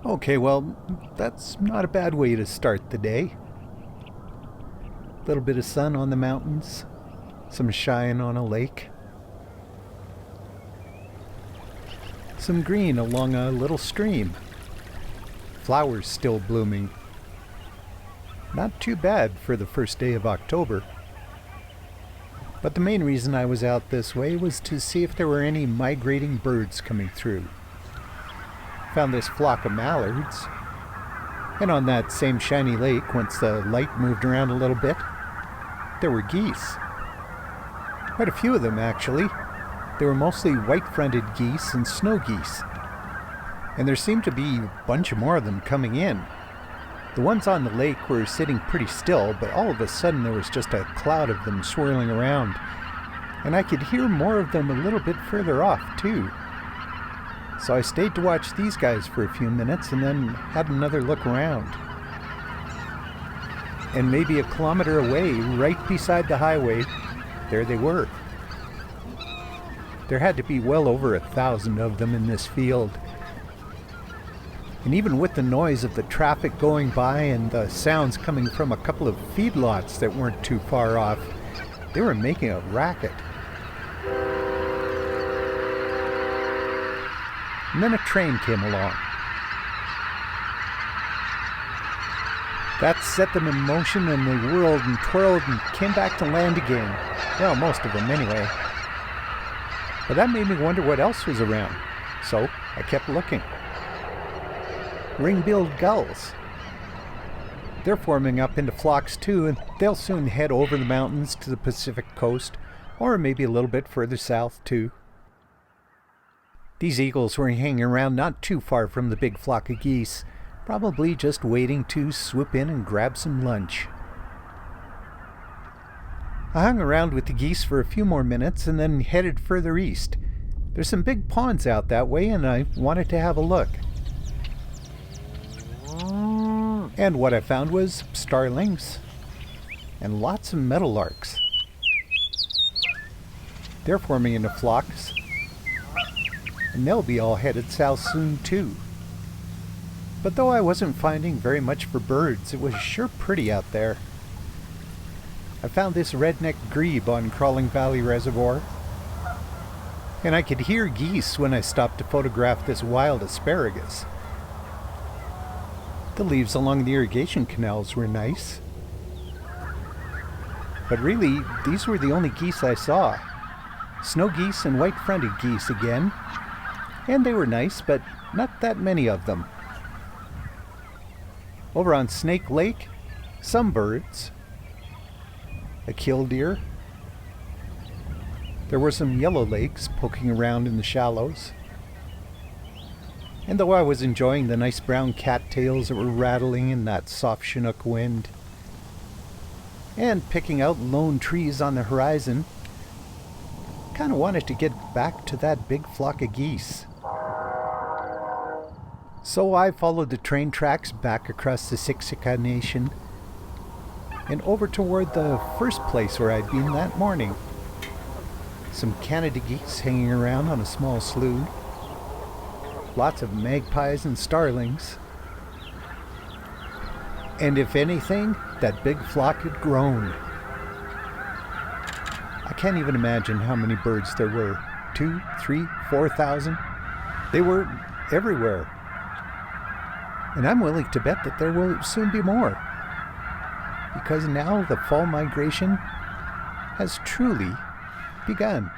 Okay, well, that's not a bad way to start the day. A little bit of sun on the mountains, some shine on a lake, some green along a little stream, flowers still blooming. Not too bad for the first day of October. But the main reason I was out this way was to see if there were any migrating birds coming through. Found this flock of mallards, and on that same shiny lake, once the light moved around a little bit, there were geese. Quite a few of them, actually. They were mostly white-fronted geese and snow geese, and there seemed to be a bunch more of them coming in. The ones on the lake were sitting pretty still, but all of a sudden there was just a cloud of them swirling around, and I could hear more of them a little bit further off, too. So I stayed to watch these guys for a few minutes and then had another look around. And maybe a kilometer away, right beside the highway, there they were. There had to be well over 1,000 of them in this field. And even with the noise of the traffic going by and the sounds coming from a couple of feedlots that weren't too far off, they were making a racket. And then a train came along. That set them in motion, and they whirled and twirled and came back to land again. Well, most of them anyway. But that made me wonder what else was around. So I kept looking. Ring-billed gulls. They're forming up into flocks too, and they'll soon head over the mountains to the Pacific coast, or maybe a little bit further south too. These eagles were hanging around not too far from the big flock of geese, probably just waiting to swoop in and grab some lunch. I hung around with the geese for a few more minutes and then headed further east. There's some big ponds out that way, and I wanted to have a look. And what I found was starlings and lots of meadowlarks. They're forming into flocks, and they'll be all headed south soon too. But though I wasn't finding very much for birds, it was sure pretty out there. I found this redneck grebe on Crawling Valley Reservoir, and I could hear geese when I stopped to photograph this wild asparagus. The leaves along the irrigation canals were nice. But really, these were the only geese I saw. Snow geese and white-fronted geese again. And they were nice, but not that many of them. Over on Snake Lake, some birds. A killdeer. There were some yellow lakes poking around in the shallows. And though I was enjoying the nice brown cattails that were rattling in that soft Chinook wind, and picking out lone trees on the horizon, kind of wanted to get back to that big flock of geese. So I followed the train tracks back across the Siksika Nation and over toward the first place where I'd been that morning. Some Canada geese hanging around on a small slough. Lots of magpies and starlings. And if anything, that big flock had grown. I can't even imagine how many birds there were. 2, 3, 4,000. They were everywhere. And I'm willing to bet that there will soon be more. Because now the fall migration has truly begun.